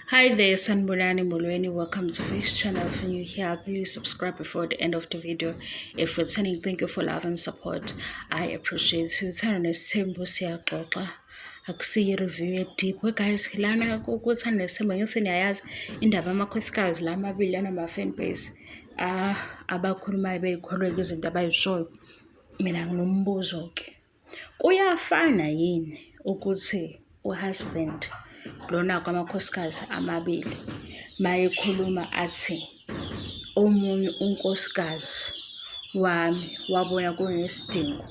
Hi there, Sanbonani Mulweni. Welcome to this channel. If you're new here, please subscribe before the end of the video. If returning, thank you for love and support. I appreciate you. Turn Simbo Siakoka. Akusiye review deep. Guys, lana kuthanda nesembo ngisenyayazi indaba amakhosikazi la amabili ama fan base abakhulumayo beyikholwa izinto abayishoyo. Mina nginombuzo ke. Kuyafana yini ukuthi uhusband lona kwamakhosikazi amabili mayekhuluma athi omunye unkosikazi wami wabona kunesidingo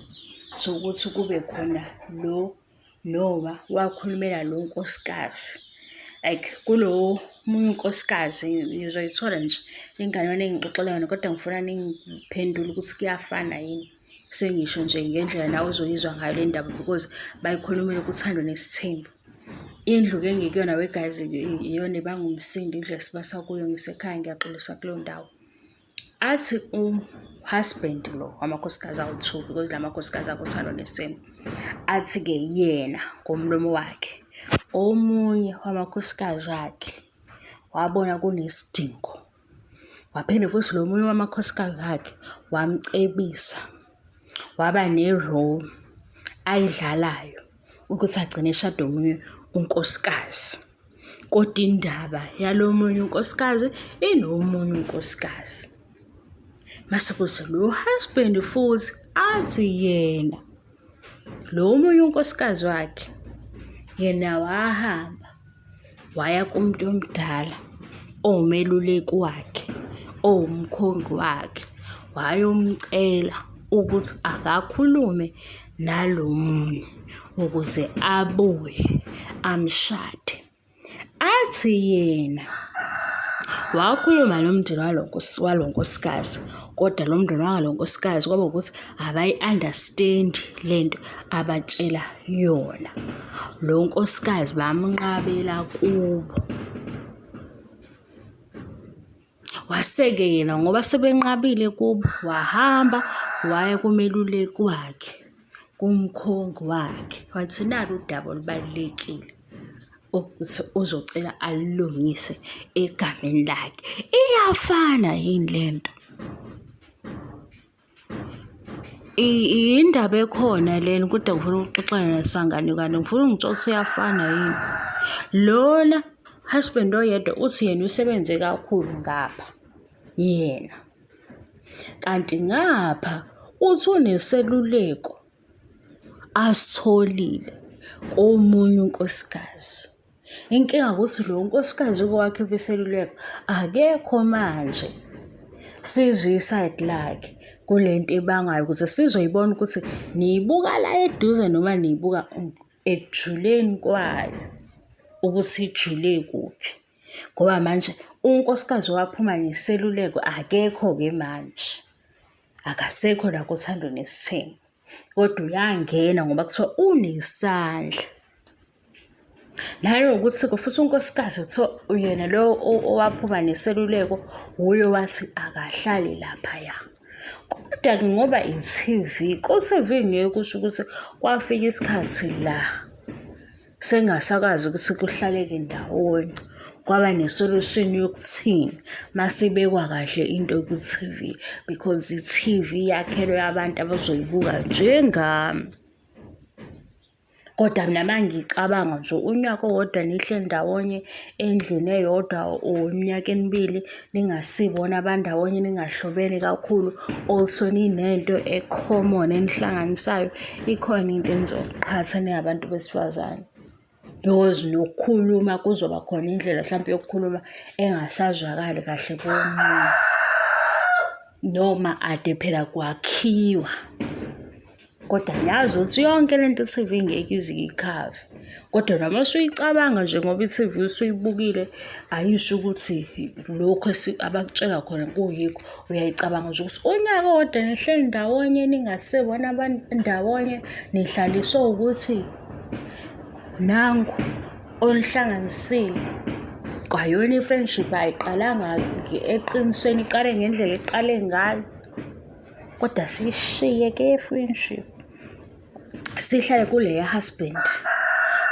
sokuthi kube khona lo noma wakhulumela lo nkosikazi like kulo munye unkosikazi uzoyithola nje ingane yona engixoxela yona kodwa ngifuna ningiphendule ukuthi kuyafana yini sengisho nje ngendlela nawe uzoyizwa ngayo le ndaba because bayikhulumela ukuthando nesithembu. Indlu ke ngekuyona wegazi iyona ebangumsindo indlu esibasa kuyo ngisekhaya ngiyaxolisa kuleyo ndawo. Athi husband lo amakhosikazi awu-2 because la makhosikazi akuthando nesithembu. Athi ke yena ngomlomo wakhe omunye wamakhosikazi akhe wabona kunesidingo. Waphinde futhi lo munye wamakhosikazi akhe wamcebisa. Waba ne-role ayidlalayo ukuthi agcine eshade omunye unkosikazi. Kodwa indaba yalo munye unkosikazi inomunye unkosikazi. Mase kuthi lo husband futhi athi yena lo munye unkosikazi wakhe yena wahamba waya kumuntu omdala omeluleki wakhe owumkhongi wakhe wayomcela ukuthi akakhulume nalomunye ukuze abuye amshade. Athi yena wakhuluma nomndeni walonkosikazi kodwa lo mndeni walonkosikazi kwaba ukuthi abayi-understand lento abatshela yona. Lo nkosikazi bamnqabela kubo. Waseke yena ngoba sebenqabile kubo wahamba waya kumeluleki wakhe kumkhongi wakhe wathi nalo udaba olubalulekile ukuthi uzocela alilungise egameni lakhe. Iyafana yini lento? Indaba ekhona lena kodwa ngifuna ukuxoxana nesangane kanti ngifuna ungitshela iyafana yini. Lona husband oyedwa uthi yena usebenze kakhulu ngapha yena kanti ngapha uthi uneseluleko asitholile komunye unkosikazi. Inkinga ukuthi lo nkosikazi kwakhe beseluleko akekho manje. Sizwe iside lakhe kulento ebangayo ukuthi sizoyibona ukuthi niyibuka la eduze noma niyibuka ekujuleni kwayo ukuthi ijule kuphi. Ngoba manje unkosikazi waphuma neseluleko akekho-ke manje. Akasekho la kuthando nesithembu. Kodwa uyangena ngoba kuthiwa unesandla. Nanokuthi futhi unkosikazi kuthiwa uyena lo owaphuma neseluleko uye wathi akahlali laphaya. Kodwa-ke ngoba i-TV, ku-TV ngeke kusho ukuthi kwafika isikhathi la sengasakwazi ukuthi kuhlaleke ndawonye. Kwaba nesolution yokuthini masibekwa kahle into ku-TV because i-TV yakhelwe abantu abazoyibuka njengami. Kodwa mina mangicabanga nje unyaka owodwa nihle ndawonye endlini eyodwa iminyaka emibili ningasibona abandawonye ningahlobene kakhulu also ninento ecommon enihlanganisayo ikhona into enizoqhatha ningabantu besifazane. Because nokukhuluma kuzoba khona indlela mhlawumbe yokukhuluma engasazwakali kahle komunye noma ade phela kwakhiwa. Kodwa ngiyazi ukuthi yonke lento i-TV ngeke ize iyikhave. Kodwa noma usuyicabanga nje ngoba i-TV usuyibukile ayisho ukuthi lokho abakutshela khona kuyikho. Uyayicabanga nje ukuthi unyaka owodwa nihleli ndawonye ningasebona abantu ndawonye nihlaliswe ukuthi nangu onihlanganisile. Kwayona i-friendship ayiqalanga eqinisweni iqale ngendlela eqale ngayo. Kodwa sishiye ke i-friendship sihlale kule husband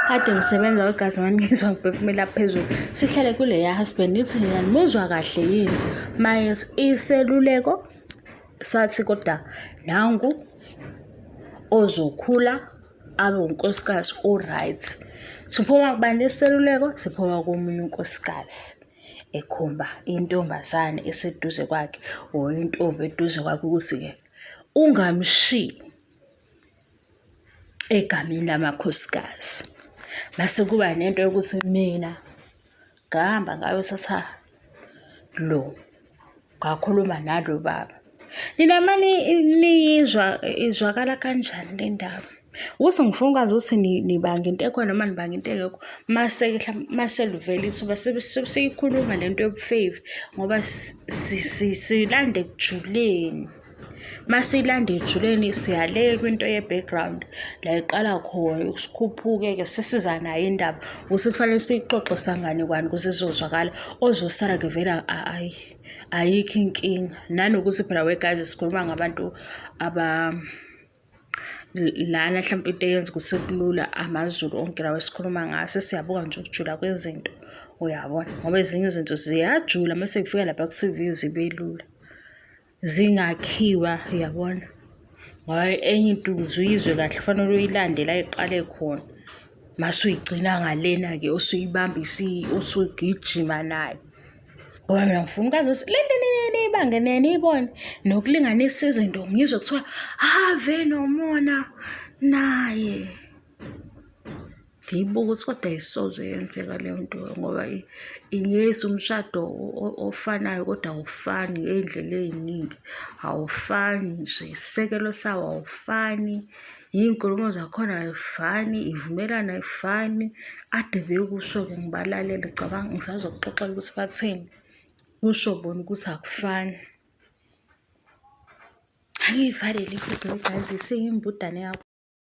kade ngisebenza wegazi manje ngizwa ngiphefumula phezulu. Sihlale kuleya husband nithi ngiyanimuzwa kahle yini. Maye iseluleko sathi kodwa nangu ozokhula abe unkosikazi o-right. Siphuma kubani iseluleko? Siphuma komunye unkosikazi ekhomba intombazane eseduze kwakhe or intombi eduze kwakhe ukuthi-ke ungamshiyi egameni lamakhosikazi. Mase kuba nento yokuthi mina ngahamba ngayothatha lo, ngakhuluma nalo baba. Nina mani izwakala kanjani le ndaba? Ukuthi ngifuna ukwazi ukuthi nibanga into ekhona noma nibanga into engekho. Mase livela ithuba siyikhuluma lento yobufavi ngoba silanda ekujuleni. Masiyilanda ejuleni siyaleka kwinto ye-background la iqala khona ukukhuphuke-ke sesiza nayo indaba ukuthi kufanele siyixoxe sangane kwani ukuze izozwakala. Ozosala-ke vele ayikho inkinga. Nanokuthi phela wegazi sikhuluma ngabantu lana mhlawumpe into eyenza ukuthi kulula amaZulu onke lawa esikhuluma ngaso. Siyabuka nje ukujula kwezinto, uyabona, ngoba ezinye izinto ziyajula mase kufika lapha ku-TV zibe lula zingakhiwa, uyabona. Ngoba enye into uzuyizwe kahle kufanele uyilande la iqale khona mase uyigcina ngalena-ke usuyibamba usugijima nayo. Ngoba mina ngifuna ukwazi ukuthi le nto niyibange niyibone nokulinganisa izinto ngizwe kuthiwa ave nomona naye. Ngiyibuka ukuthi kodwa ayisoze yenzeka leyo nto ngoba yes umshado ofanayo kodwa awufani ngey'ndlela ey'ningi. Awufani nje, isisekelo sawo awufani, iy'nkulumo zakhona ayifani, ivumelwano ayifani. Ade bekusho-ke ngibalalele cabanga ngisazokuxoxela ukuthi bathini. Kusho bona ukuthi akufani. Angiyivalele ividiyo guys, seyimbudane .